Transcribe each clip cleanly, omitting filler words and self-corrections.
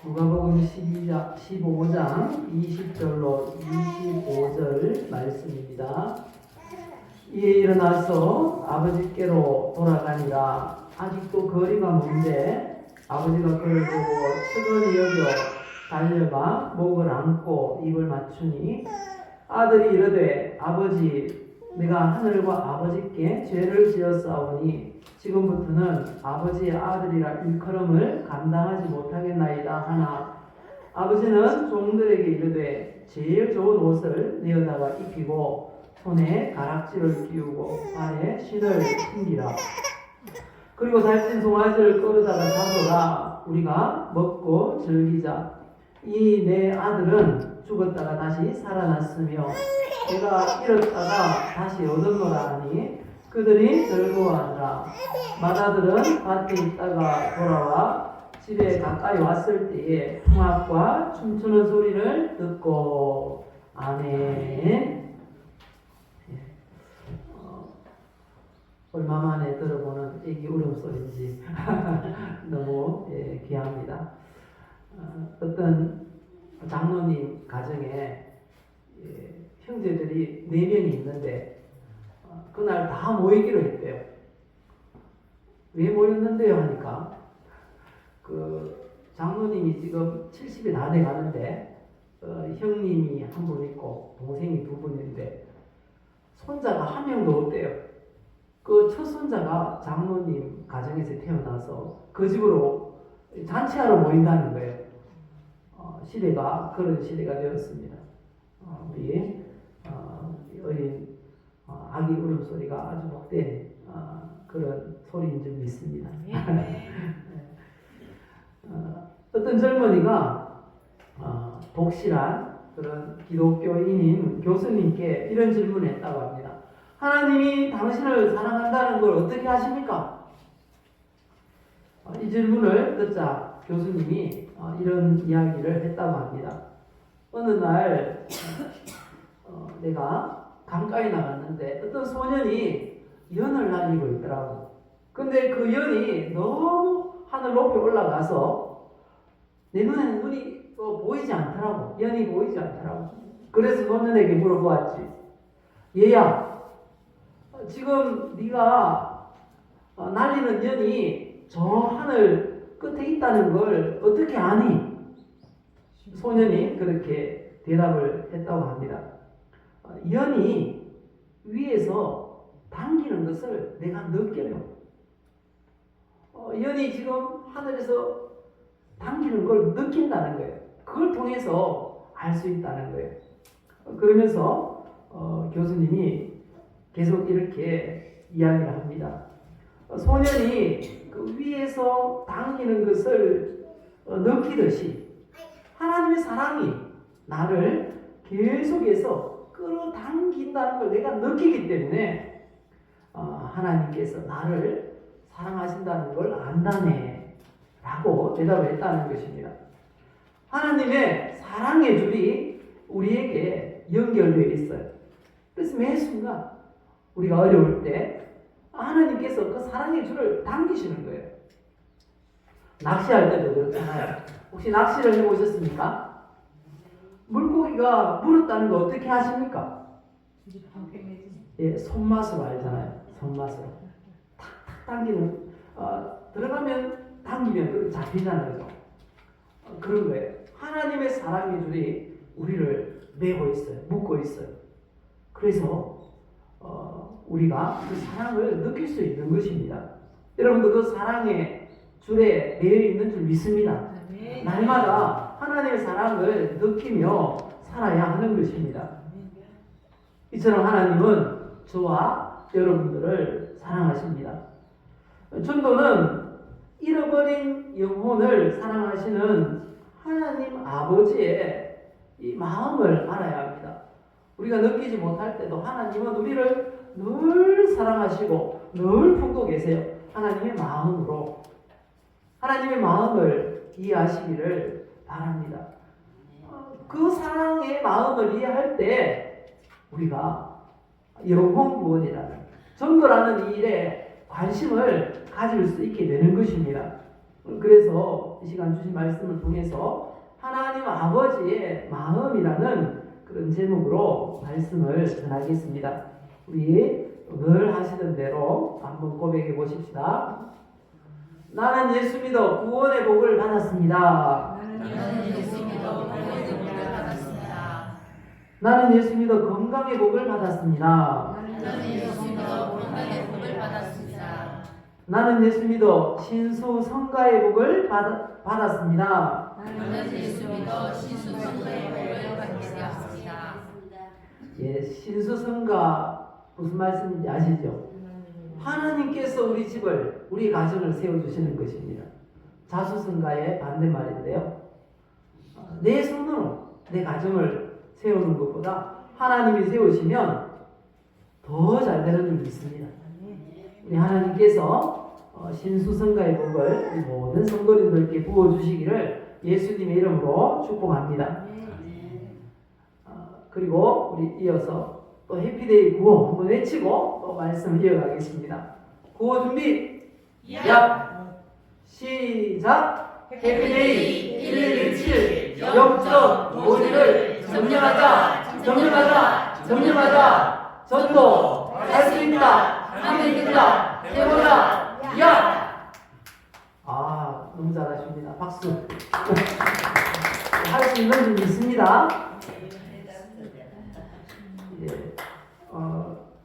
누가복음 15장 20절로 25절 말씀입니다. 이에 일어나서 아버지께로 돌아가니라. 아직도 거리가 먼데 아버지가 그를 보고 측은히 여겨 달려가 목을 안고 입을 맞추니 아들이 이르되 아버지 내가 하늘과 아버지께 죄를 지었사오니 지금부터는 아버지의 아들이라 일컬음을 감당하지 못하겠나이다 하나 아버지는 종들에게 이르되 제일 좋은 옷을 내어다가 입히고 손에 가락지를 끼우고 발에 신을 신기라. 그리고 살찐 송아지를 끌어다가 잡으라. 우리가 먹고 즐기자. 이 내 아들은 죽었다가 다시 살아났으며 내가 잃었다가 다시 얻었노라 하니 그들이 즐거워하더라. 맏아들은 밭에 있다가 돌아와 집에 가까이 왔을 때에 풍악과 춤추는 소리를 듣고 아멘. 얼마 만에 들어보는 애기 울음소리인지 너무 귀합니다. 어떤 장로님 가정에 형제들이 4명이 있는데 그날 다 모이기로 했대요. 왜 모였는데요 하니까 그 장로님이 지금 70이 다 돼 가는데 형님이 한 분 있고 동생이 2분 있는데 손자가 한 명도 없대요. 그 첫 손자가 장로님 가정에서 태어나서 그 집으로 잔치하러 모인다는 거예요. 시대가 그런 시대가 되었습니다. 우리 어린 아기 울음소리가 아주 복된 그런 소리인 줄 믿습니다. 어떤 젊은이가 독실한 그런 기독교인인 교수님께 이런 질문을 했다고 합니다. 하나님이 당신을 사랑한다는 걸 어떻게 아십니까? 이 질문을 듣자 교수님이 이런 이야기를 했다고 합니다. 어느 날 내가 강가에 나갔는데 어떤 소년이 연을 날리고 있더라고. 근데 그 연이 너무 하늘 높이 올라가서 내 눈에는 눈이 보이지 않더라고. 연이 보이지 않더라고. 그래서 소년에게 물어보았지. 얘야, 지금 네가 날리는 연이 저 하늘 끝에 있다는 걸 어떻게 아니? 소년이 그렇게 대답을 했다고 합니다. 연이 위에서 당기는 것을 내가 느껴요. 연이 지금 하늘에서 당기는 걸 느낀다는 거예요. 그걸 통해서 알 수 있다는 거예요. 그러면서 교수님이 계속 이렇게 이야기를 합니다. 소년이 그 위에서 당기는 것을 느끼듯이 하나님의 사랑이 나를 계속해서 끌어당긴다는 걸 내가 느끼기 때문에 하나님께서 나를 사랑하신다는 걸 안다네 라고 대답을 했다는 것입니다. 하나님의 사랑의 줄이 우리에게 연결되어 있어요. 그래서 매 순간 우리가 어려울 때 하나님께서 그 사랑의 줄을 당기시는 거예요. 낚시할 때도 그렇잖아요. 혹시 낚시를 해보셨습니까? 물고기가 물었다는 거 어떻게 하십니까? 손맛으로 알잖아요. 손맛으로 탁탁 당기는 들어가면 당기면 잡히잖아요. 그런 거예요. 하나님의 사랑의 줄이 우리를 매고 있어요. 묶고 있어요. 그래서 우리가 그 사랑을 느낄 수 있는 것입니다. 여러분도 그 사랑의 줄에 매여 있는 줄 믿습니다. 날마다 하나님의 사랑을 느끼며 살아야 하는 것입니다. 이처럼 하나님은 저와 여러분들을 사랑하십니다. 전도는 잃어버린 영혼을 사랑하시는 하나님 아버지의 이 마음을 알아야 합니다. 우리가 느끼지 못할 때도 하나님은 우리를 늘 사랑하시고 늘 품고 계세요. 하나님의 마음으로 하나님의 마음을 이해하시기를 바랍니다. 그 사랑의 마음을 이해할 때 우리가 영혼구원이라는 전도라는 일에 관심을 가질 수 있게 되는 것입니다. 그래서 이 시간 주신 말씀을 통해서 하나님 아버지의 마음이라는 그런 제목으로 말씀을 전하겠습니다. 우리 늘 하시던 대로 한번 고백해 보십시다. 나는 예수 믿어 구원의 복을 받았습니다. 나는 예수 믿어 구원의 복을 받았습니다. 나는 예수 믿어 건강의 복을 받았습니다. 나는 예수 믿어 건강의 복을 받았습니다. 나는 예수 믿어 신수 성가의 복을 받았습니다. 나는 예수 믿어 신수 성가의 복을 받았습니다. 예, 신수 성가 무슨 말씀인지 아시죠? 하나님께서 우리 집을, 우리 가정을 세워주시는 것입니다. 자수성가의 반대말인데요. 내 손으로 내 가정을 세우는 것보다 하나님이 세우시면 더 잘 되는 줄 믿습니다. 우리 하나님께서 신수성가의 복을 우리 모든 성도님들께 부어주시기를 예수님의 이름으로 축복합니다. 그리고 우리 이어서 또 해피데이 구호 한번 외치고 또 말씀을 이어가겠습니다. 구호 준비. 시작. 해피데이 117 영적 모지를 점령하자 전도 할 수 있다 하나님이다 해보자 너무 잘하십니다. 박수. 할 수 있는 줄 믿습니다.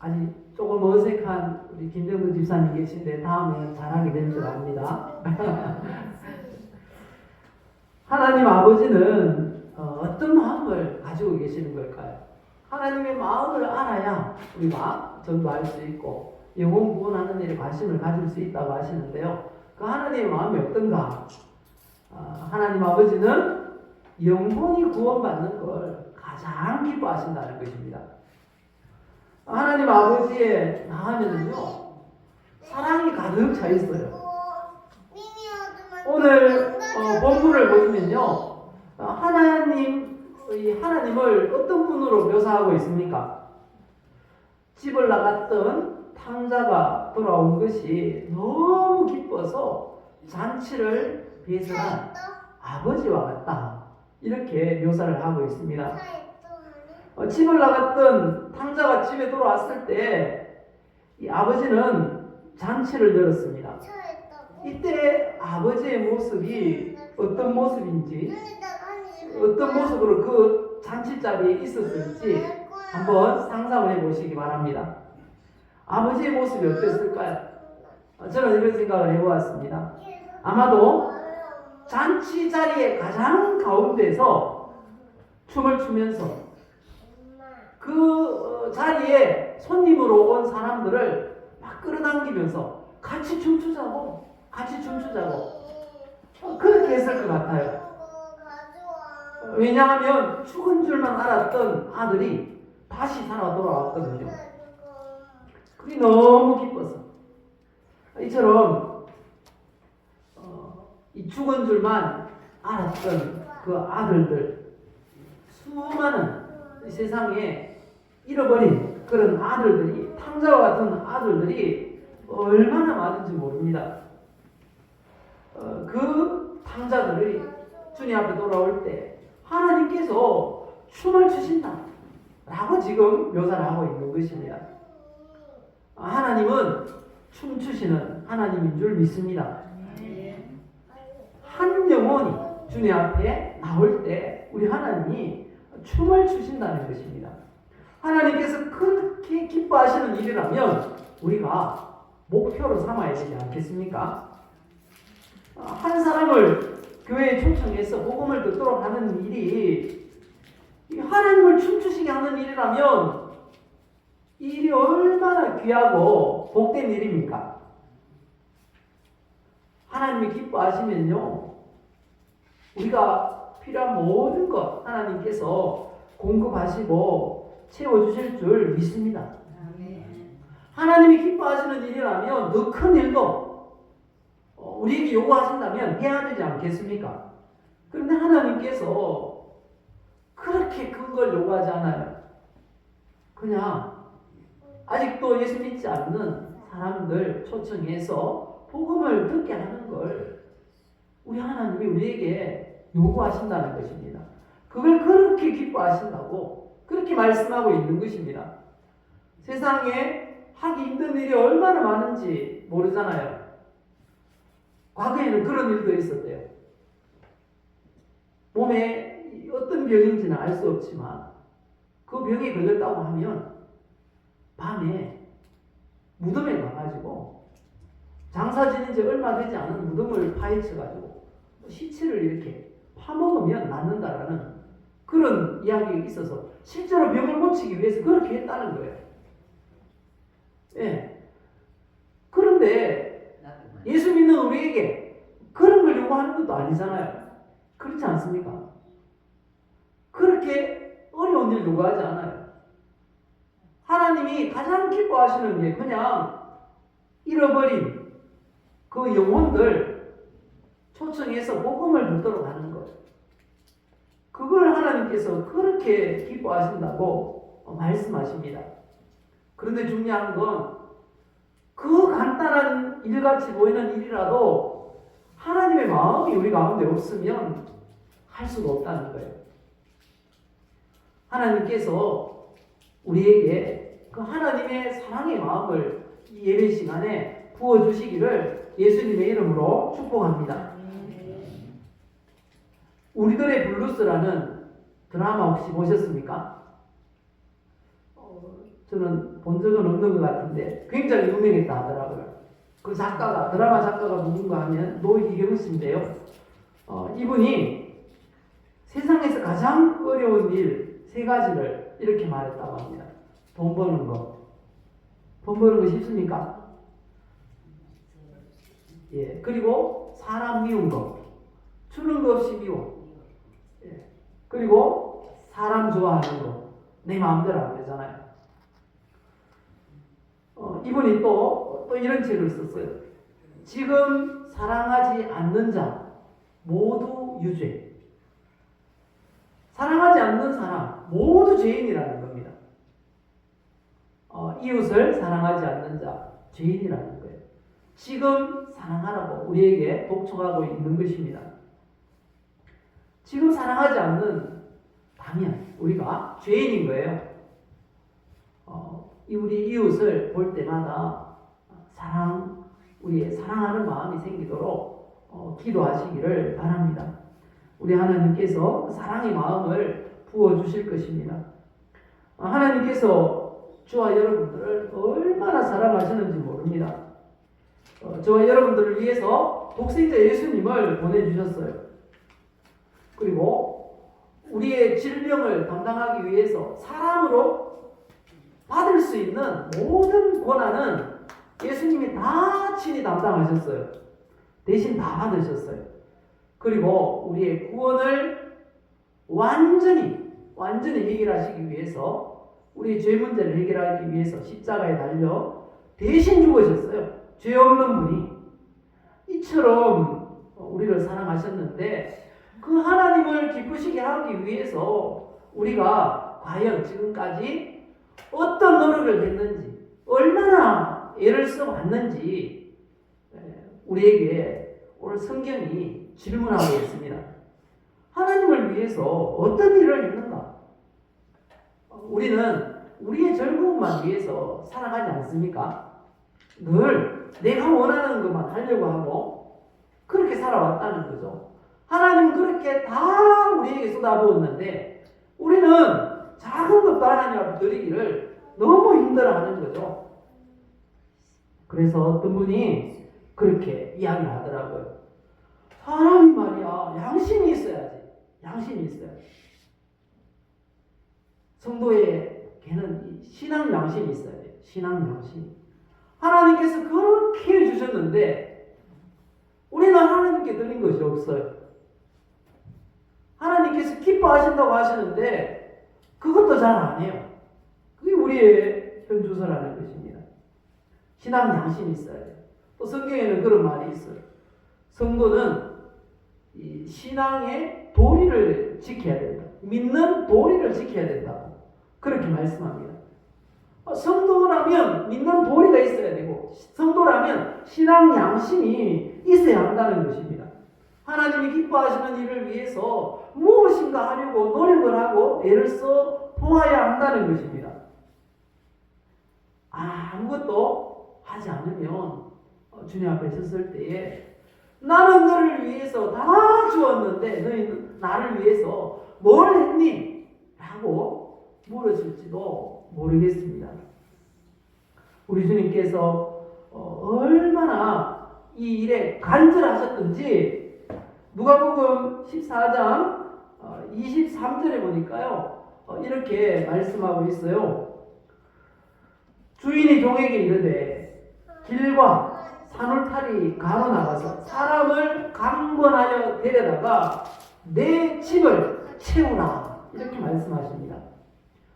아직 조금 어색한 우리 김정도 집사님 계신데 다음에 잘하게 될 줄 압니다. 하나님 아버지는 어떤 마음을 가지고 계시는 걸까요? 하나님의 마음을 알아야 우리가 전도할 수 있고 영혼 구원하는 일에 관심을 가질 수 있다고 하시는데요. 그 하나님의 마음이 어떤가? 하나님 아버지는 영혼이 구원받는 걸 가장 기뻐하신다는 것입니다. 하나님 아버지의 마음에는요 사랑이 가득 차 있어요. 오늘 본문을 보시면요 하나님을 어떤 분으로 묘사하고 있습니까? 집을 나갔던 탕자가 돌아온 것이 너무 기뻐서 잔치를 배설한 아버지와 같다, 이렇게 묘사를 하고 있습니다. 집을 나갔던 탕자가 집에 돌아왔을 때 이 아버지는 잔치를 열었습니다. 이때 아버지의 모습이 어떤 모습인지, 어떤 모습으로 그 잔치 자리에 있었을지 한번 상상을 해보시기 바랍니다. 아버지의 모습이 어땠을까요? 저는 이런 생각을 해보았습니다. 아마도 잔치 자리의 가장 가운데서 춤을 추면서 그 자리에 손님으로 온 사람들을 막 끌어당기면서 같이 춤추자고 그렇게 했을 것 같아요. 왜냐하면 죽은 줄만 알았던 아들이 다시 살아 돌아왔거든요. 그게 너무 기뻐서 이처럼 이 죽은 줄만 알았던 그 아들들, 수많은 세상에 잃어버린 그런 아들들이, 탕자와 같은 아들들이 얼마나 많은지 모릅니다. 그 탕자들이 주님 앞에 돌아올 때 하나님께서 춤을 추신다 라고 지금 묘사를 하고 있는 것입니다. 하나님은 춤추시는 하나님인 줄 믿습니다. 한 영혼이 주님 앞에 나올 때 우리 하나님이 춤을 추신다는 것입니다. 하나님께서 그렇게 기뻐하시는 일이라면 우리가 목표로 삼아야 되지 않겠습니까? 한 사람을 교회에 초청해서 복음을 듣도록 하는 일이 하나님을 춤추시게 하는 일이라면 이 일이 얼마나 귀하고 복된 일입니까? 하나님이 기뻐하시면요 우리가 필요한 모든 것 하나님께서 공급하시고 채워주실 줄 믿습니다. 하나님이 기뻐하시는 일이라면 더 큰 일도 우리에게 요구하신다면 해야 되지 않겠습니까? 그런데 하나님께서 그렇게 큰 걸 요구하지 않아요. 그냥 아직도 예수 믿지 않는 사람들 초청해서 복음을 듣게 하는 걸 우리 하나님이 우리에게 요구하신다는 것입니다. 그걸 그렇게 기뻐하신다고 그렇게 말씀하고 있는 것입니다. 세상에 하기 힘든 일이 얼마나 많은지 모르잖아요. 과거에는 그런 일도 있었대요. 몸에 어떤 병인지는 알 수 없지만 그 병에 걸렸다고 하면 밤에 무덤에 가가지고 장사 지는 지 얼마 되지 않은 무덤을 파헤쳐가지고 시체를 이렇게 파먹으면 낫는다라는 그런 이야기가 있어서 실제로 병을 고치기 위해서 그렇게 했다는 거예요. 예. 그런데 예수 믿는 우리에게 그런 걸 요구하는 것도 아니잖아요. 그렇지 않습니까? 그렇게 어려운 일 요구하지 않아요. 하나님이 가장 기뻐하시는 게 그냥 잃어버린 그 영혼들 초청해서 복음을 듣도록 하는 거예요. 그걸 하나님께서 그렇게 기뻐하신다고 말씀하십니다. 그런데 중요한 건 그 간단한 일같이 보이는 일이라도 하나님의 마음이 우리 가운데 없으면 할 수가 없다는 거예요. 하나님께서 우리에게 그 하나님의 사랑의 마음을 이 예배 시간에 부어주시기를 예수님의 이름으로 축복합니다. 우리들의 블루스라는 드라마 혹시 보셨습니까? 저는 본 적은 없는 것 같은데 굉장히 유명했다 하더라고요. 그 작가가, 드라마 작가가 누군가 하면 노희경 씨인데요. 이분이 세상에서 가장 어려운 일 세 가지를 이렇게 말했다고 합니다. 돈 버는 거. 돈 버는 거 쉽습니까? 예. 그리고 사람 미운 거. 주는 거 없이 미워. 예. 그리고 사람 좋아하는 거. 내 마음대로 안 되잖아요. 이분이 또 이런 책을 썼어요. 지금 사랑하지 않는 자 모두 유죄. 사랑하지 않는 사람 모두 죄인이라는 겁니다. 이웃을 사랑하지 않는 자 죄인이라는 거예요. 지금 사랑하라고 우리에게 독촉하고 있는 것입니다. 지금 사랑하지 않는 당연 우리가 죄인인 거예요. 우리 이웃을 볼 때마다 우리의 사랑하는 마음이 생기도록 기도하시기를 바랍니다. 우리 하나님께서 사랑의 마음을 부어주실 것입니다. 하나님께서 저와 여러분들을 얼마나 사랑하시는지 모릅니다. 저와 여러분들을 위해서 독생자 예수님을 보내주셨어요. 그리고 우리의 질병을 담당하기 위해서 사람으로 받을 수 있는 모든 고난은 예수님이 다 친히 담당하셨어요. 대신 다 받으셨어요. 그리고 우리의 구원을 완전히 해결하시기 위해서 우리의 죄 문제를 해결하기 위해서 십자가에 달려 대신 죽으셨어요. 죄 없는 분이. 이처럼 우리를 사랑하셨는데 그 하나님을 기쁘시게 하기 위해서 우리가 과연 지금까지 어떤 노력을 했는지 얼마나 애를 써왔는지 우리에게 오늘 성경이 질문하고 있습니다. 하나님을 위해서 어떤 일을 했는가? 우리는 우리의 즐거움만 위해서 살아가지 않습니까? 늘 내가 원하는 것만 하려고 하고 그렇게 살아왔다는 거죠. 하나님은 그렇게 다 우리에게 쏟아부었는데 우리는 작은 것도 하나님 앞에 드리기를 너무 힘들어하는 거죠. 그래서 어떤 분이 그렇게 이야기를 하더라고요. 사람이 말이야 양심이 있어야지. 양심이 있어야지. 성도에게는 신앙 양심이 있어야 돼요. 신앙 양심. 하나님께서 그렇게 해주셨는데 우리는 하나님께 드린 것이 없어요. 하나님께서 기뻐하신다고 하시는데 그것도 잘 안 해요. 그게 우리의 현주소라는 것입니다. 신앙 양심이 있어야 돼요. 또 성경에는 그런 말이 있어요. 성도는 이 신앙의 도리를 지켜야 된다. 믿는 도리를 지켜야 된다고 그렇게 말씀합니다. 성도라면 믿는 도리가 있어야 되고 성도라면 신앙 양심이 있어야 한다는 것입니다. 하나님이 기뻐하시는 일을 위해서 무엇인가 하려고 노력을 하고 애를 써 보아야 한다는 것입니다. 아무것도 하지 않으면 주님 앞에 섰을 때에 나는 너를 위해서 다 주었는데 너희는 나를 위해서 뭘 했니? 라고 물으실지도 모르겠습니다. 우리 주님께서 얼마나 이 일에 간절하셨던지 누가복음 14장 23절에 보니까요 이렇게 말씀하고 있어요. 주인이 종에게 이르되 길과 산울타리 가로 나가서 사람을 강권하여 데려다가 내 집을 채우라 이렇게 말씀하십니다.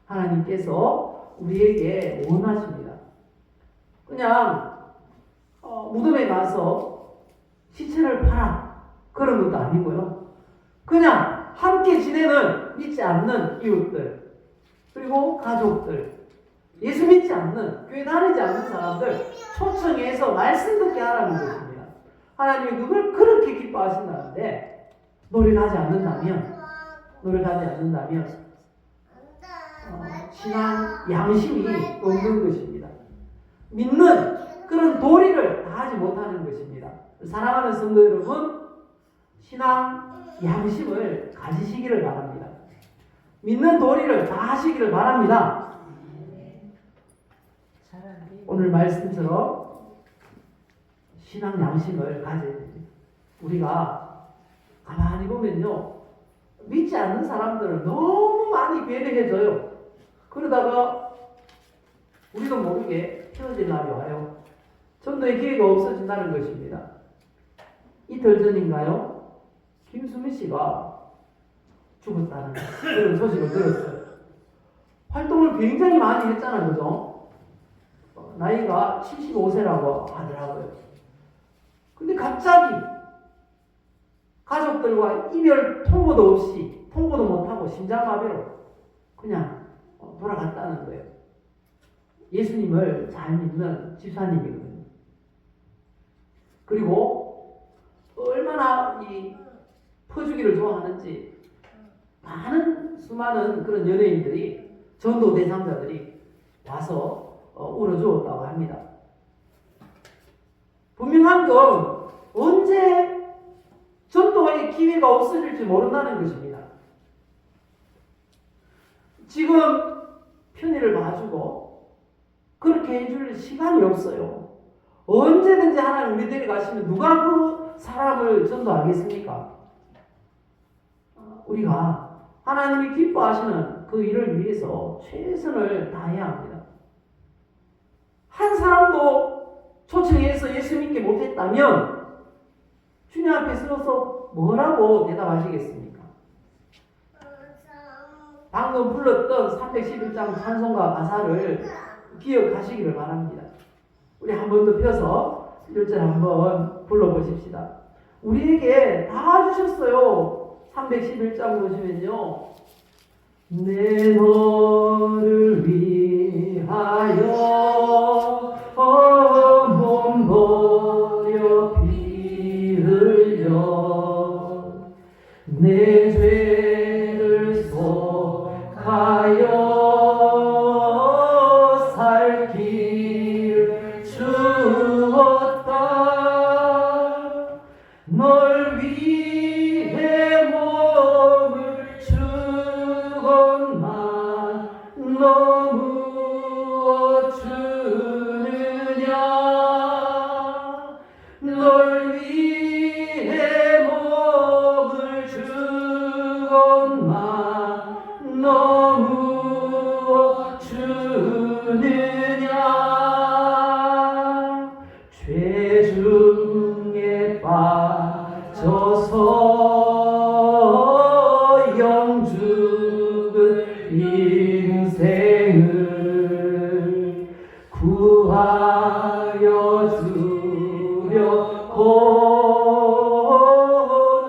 하나님께서 우리에게 원하십니다. 그냥 무덤에 가서 시체를 팔아 그런 것도 아니고요. 그냥 함께 지내는 믿지 않는 이웃들 그리고 가족들 예수 믿지 않는 교회 다니지 않는 사람들 초청해서 말씀 듣게 하라는 것입니다. 하나님이 그걸 그렇게 기뻐하신다는데 노력하지 않는다면 신앙 양심이 없는 것입니다. 믿는 그런 도리를 다하지 못하는 것입니다. 사랑하는 성도 여러분, 신앙 양심을 가지시기를 바랍니다. 믿는 도리를 다하시기를 바랍니다. 오늘 말씀처럼 신앙 양심을 가져야 됩니다. 우리가 가만히 보면요, 믿지 않는 사람들을 너무 많이 배려해줘요. 그러다가 우리도 모르게 헤어질 날이 와요. 전도의 기회가 없어진다는 것입니다. 이틀 전인가요? 김수미 씨가 죽었다는 그런 소식을 들었어요. 활동을 굉장히 많이 했잖아요, 그죠? 나이가 75세라고 하더라고요. 근데 갑자기 가족들과 이별 통보도 없이 통보도 못하고 심장마비로 그냥 돌아갔다는 거예요. 예수님을 잘 믿는 집사님이거든요. 그리고 얼마나 이 퍼주기를 좋아하는지 수많은 그런 연예인들이 전도 대상자들이 와서 울어주었다고 합니다. 분명한 건 언제 전도의 기회가 없어질지 모른다는 것입니다. 지금 편의를 봐주고 그렇게 해줄 시간이 없어요. 언제든지 하나님 우리 데려가시면 누가 그 사람을 전도하겠습니까? 우리가 하나님이 기뻐하시는 그 일을 위해서 최선을 다해야 합니다. 한 사람도 초청해서 예수 믿게 못했다면 주님 앞에 서서 뭐라고 대답하시겠습니까? 방금 불렀던 311장 찬송가 가사를 기억하시기를 바랍니다. 우리 한 번 더 펴서 1절 한번 불러보십시다. 우리에게 다 주셨어요. 311장 보시면요. 내 너를 위하여 몸 버려 피 흘려 내 죄를 속하여 살 길 주었다. 널 위해 몸을 주건만 너무 주느냐. 널 위해 몸을 주건만 너무 주느냐. 죄 중에 빠져서 영죽은 인생을 구하여 주려고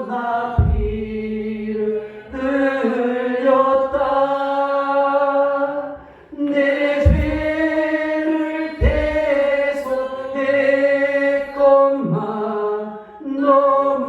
나 피를 흘렸다. 내 죄를 대속했건만 너무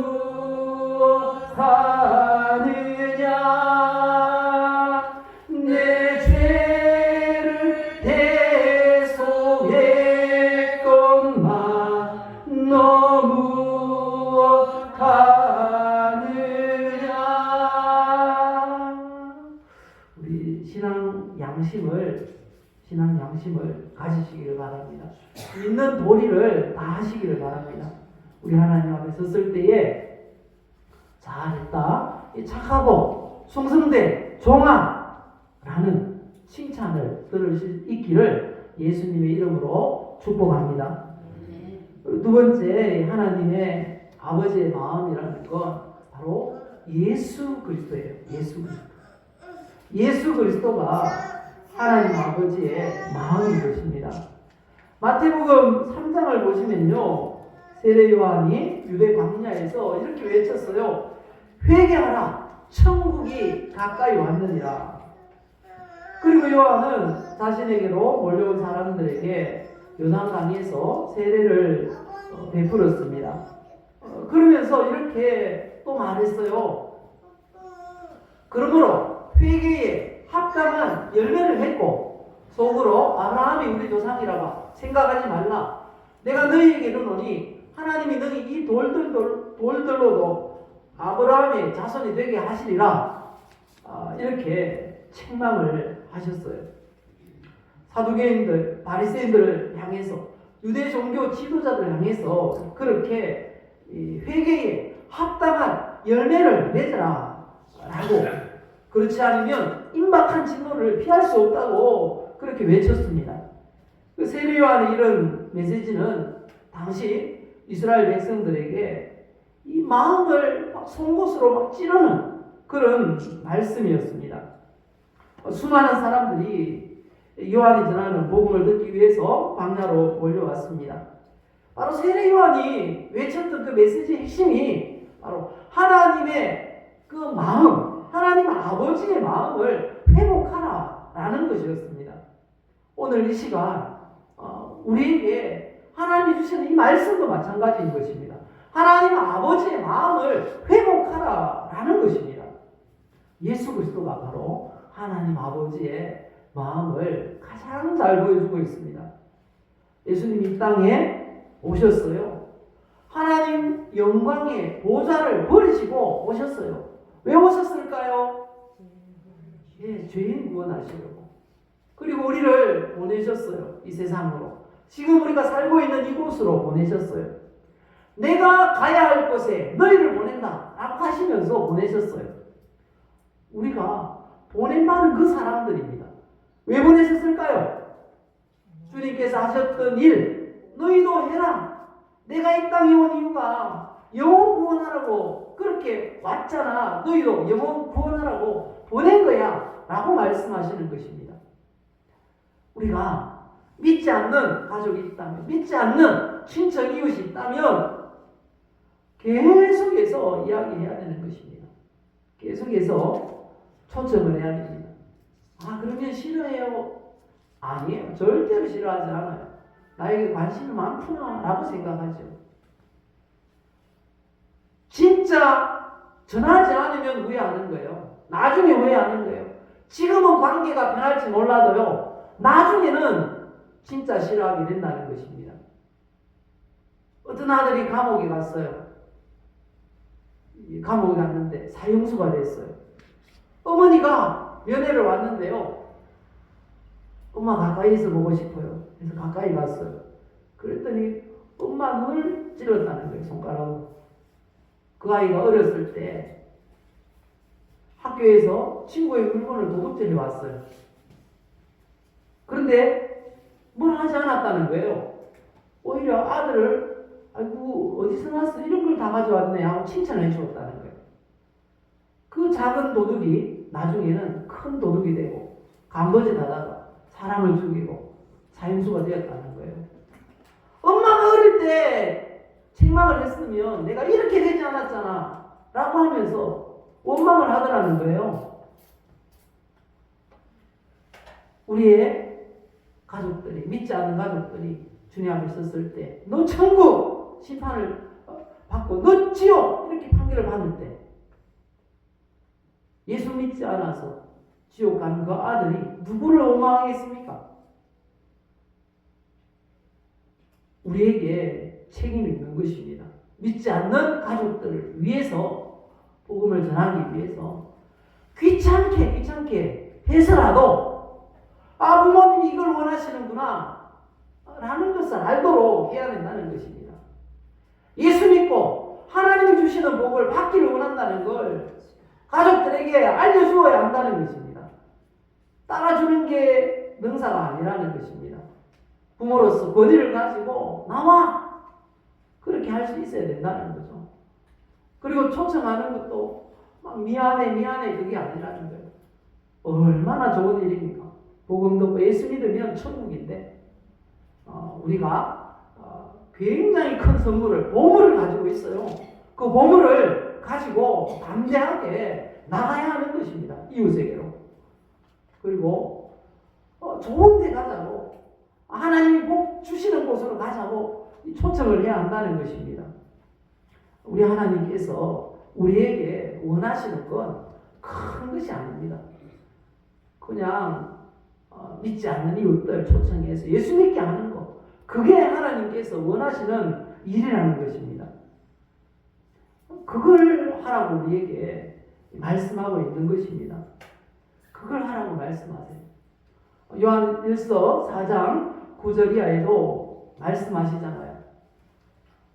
신앙 양심을 가지시기를 바랍니다. 믿는 도리를 다 하시기를 바랍니다. 우리 하나님 앞에 섰을 때에 잘했다, 착하고 충성된 종아라는 칭찬을 들을 수 있기를 예수님의 이름으로 축복합니다. 두 번째, 하나님의 아버지의 마음이라는 건 바로 예수 그리스도예요. 예수 그리스도가 하나님 아버지의 마음인 것입니다. 마태복음 3장을 보시면요, 세례 요한이 유대 광야에서 이렇게 외쳤어요. 회개하라, 천국이 가까이 왔느니라. 그리고 요한은 자신에게로 몰려온 사람들에게 요단강에서 세례를 베풀었습니다. 그러면서 이렇게 또 말했어요. 그러므로 회개에 합당한 열매를 맺고 속으로 아브라함이 우리 조상이라고 생각하지 말라. 내가 너희에게 이르노니 하나님이 너희 이 돌들로도 아브라함의 자손이 되게 하시리라. 이렇게 책망을 하셨어요. 사두개인들, 바리새인들을 향해서, 유대 종교 지도자들 향해서 그렇게 회개에 합당한 열매를 맺으라 라고, 그렇지 않으면 임박한 진노를 피할 수 없다고 그렇게 외쳤습니다. 그 세례 요한의 이런 메시지는 당시 이스라엘 백성들에게 이 마음을 송곳으로 막 찌르는 그런 말씀이었습니다. 수많은 사람들이 요한이 전하는 복음을 듣기 위해서 광야로 몰려왔습니다. 바로 세례 요한이 외쳤던 그 메시지의 핵심이 바로 하나님의 그 마음, 하나님 아버지의 마음을 회복하라 라는 것이었습니다. 오늘 이 시간 우리에게 하나님이 주시는 이 말씀도 마찬가지인 것입니다. 하나님 아버지의 마음을 회복하라 라는 것입니다. 예수 그리스도가 바로 하나님 아버지의 마음을 가장 잘 보여주고 있습니다. 예수님이 이 땅에 오셨어요. 하나님 영광의 보좌를 버리시고 오셨어요. 왜 오셨을까요? 죄인 구원하시려고. 그리고 우리를 보내셨어요. 이 세상으로. 지금 우리가 살고 있는 이곳으로 보내셨어요. 내가 가야 할 곳에 너희를 보낸다 라고 하시면서 보내셨어요. 우리가 보낸다는 그 사람들입니다. 왜 보내셨을까요? 주님께서 하셨던 일 너희도 해라. 내가 이 땅에 온 이유가 영혼 구원하라고 그렇게 왔잖아. 너희도 영혼 구원하라고 보낸 거야 라고 말씀하시는 것입니다. 우리가 믿지 않는 가족이 있다면, 믿지 않는 친척 이웃이 있다면 계속해서 이야기해야 되는 것입니다. 계속해서 초청을 해야 됩니다. 그러면 싫어해요? 아니에요. 절대로 싫어하지 않아요. 나에게 관심이 많구나 라고 생각하죠. 진짜 전하지 않으면 후회하는 거예요. 나중에 후회하는 거예요. 지금은 관계가 변할지 몰라도요, 나중에는 진짜 싫어하게 된다는 것입니다. 어떤 아들이 감옥에 갔어요. 감옥에 갔는데 사형수가 됐어요. 어머니가 면회를 왔는데요, 엄마 가까이서 보고 싶어요. 그래서 가까이 갔어요. 그랬더니 엄마 눈을 찔렀다는 거예요, 손가락으로. 그 아이가 어렸을 때 학교에서 친구의 물건을 도둑질해 왔어요. 그런데 뭘 하지 않았다는 거예요. 오히려 아들을 아이고 어디서 났어 이런 걸 다 가져왔네 하고 칭찬해 주었다는 거예요. 그 작은 도둑이 나중에는 큰 도둑이 되고 감도질하다가 사람을 죽이고 사형수가 되었다는 거예요. 엄마가 어릴 때 책망을 했으면 내가 이렇게 되지 않았잖아 라고 하면서 원망을 하더라는 거예요. 우리의 가족들이, 믿지 않는 가족들이 주님 앞에 섰을 때 너 천국 심판을 받고 너 지옥 이렇게 판결을 받을 때 예수 믿지 않아서 지옥 가는 그 아들이 누구를 원망하겠습니까? 우리에게 책임이 있는 것입니다. 믿지 않는 가족들을 위해서, 복음을 전하기 위해서 귀찮게 해서라도 아, 부모님이 이걸 원하시는구나 라는 것을 알도록 해야 된다는 것입니다. 예수 믿고 하나님이 주시는 복을 받기를 원한다는 걸 가족들에게 알려주어야 한다는 것입니다. 따라주는 게 능사가 아니라는 것입니다. 부모로서 권위를 가지고 나와! 그렇게 할 수 있어야 된다는 거죠. 그리고 초청하는 것도 막 미안해 그게 아니라는 거예요. 얼마나 좋은 일입니까? 복음 듣고 예수 믿으면 천국인데 우리가 굉장히 큰 선물을, 보물을 가지고 있어요. 그 보물을 가지고 담대하게 나가야 하는 것입니다. 이웃에게로. 그리고 좋은 데 가자고, 하나님이 복 주시는 곳으로 가자고 초청을 해야 한다는 것입니다. 우리 하나님께서 우리에게 원하시는 건 큰 것이 아닙니다. 그냥 믿지 않는 이웃들 초청해서 예수 믿게 하는 것, 그게 하나님께서 원하시는 일이라는 것입니다. 그걸 하라고 우리에게 말씀하고 있는 것입니다. 그걸 하라고 말씀하세요. 요한 1서 4장 9절 이하에도 말씀하시잖아요.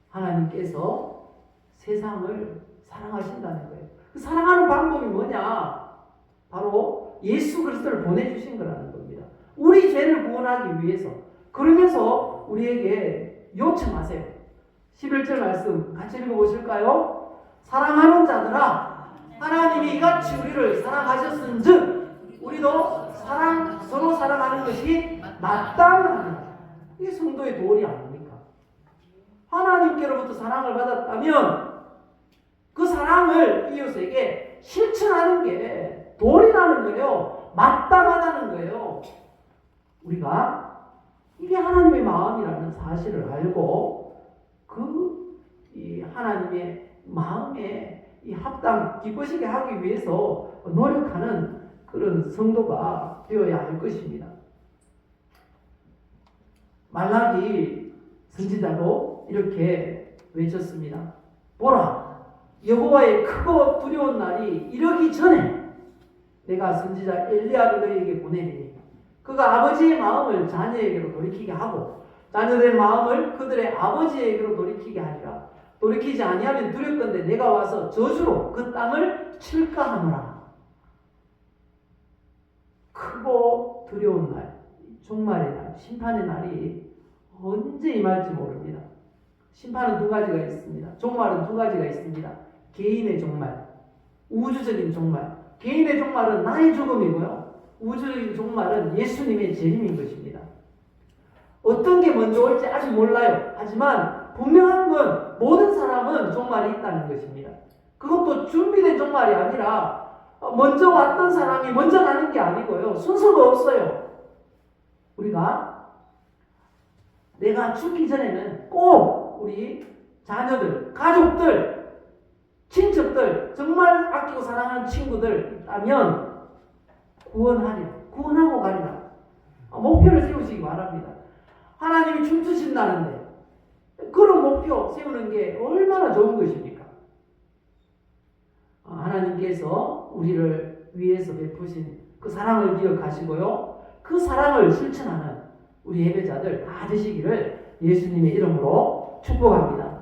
하나님께서 세상을 사랑하신다는 거예요. 그 사랑하는 방법이 뭐냐? 바로 예수 그리스도를 보내주신 거라는 겁니다. 우리 죄를 구원하기 위해서. 그러면서 우리에게 요청하세요. 11절 말씀 같이 읽어보실까요? 사랑하는 자들아, 하나님이 이같이 우리를 사랑하셨은즉 우리도 서로 사랑하는 것이 마땅하다. 이게 성도의 도리 아닙니까? 하나님께로부터 사랑을 받았다면 그 사랑을 이웃에게 실천하는 게 도리라는 거예요. 마땅하다는 거예요. 우리가 이게 하나님의 마음이라는 사실을 알고 이 하나님의 마음에 이 합당 기쁘시게 하기 위해서 노력하는 그런 성도가 되어야 할 것입니다. 말라기 선지자도 이렇게 외쳤습니다. 보라, 여호와의 크고 두려운 날이 이르기 전에 내가 선지자 엘리야를 너희에게 보내리니 그가 아버지의 마음을 자녀에게로 돌이키게 하고 자녀들의 마음을 그들의 아버지에게로 돌이키게 하리라. 돌이키지 아니하면 두렵건대 내가 와서 저주로 그 땅을 칠까 하노라. 크고 두려운 날, 종말의 날, 심판의 날이 언제 임할지 모릅니다. 심판은 두 가지가 있습니다. 종말은 두 가지가 있습니다. 개인의 종말, 우주적인 종말. 개인의 종말은 나의 죽음이고요. 우주적인 종말은 예수님의 재림인 것입니다. 어떤 게 먼저 올지 아직 몰라요. 하지만 분명한 건 모든 사람은 종말이 있다는 것입니다. 그것도 준비된 종말이 아니라 먼저 왔던 사람이 먼저 가는 게 아니고요. 순서가 없어요. 우리가 내가 죽기 전에는 꼭 우리 자녀들, 가족들, 친척들, 정말 아끼고 사랑하는 친구들 있다면 구원하고 가리라. 목표를 세우시기 바랍니다. 하나님이 춤추신다는데 그런 목표 세우는 게 얼마나 좋은 것입니까? 하나님께서 우리를 위해서 베푸신 그 사랑을 기억하시고요. 그 사랑을 실천하는 우리 예배자들 다 되시기를 예수님의 이름으로 축복합니다.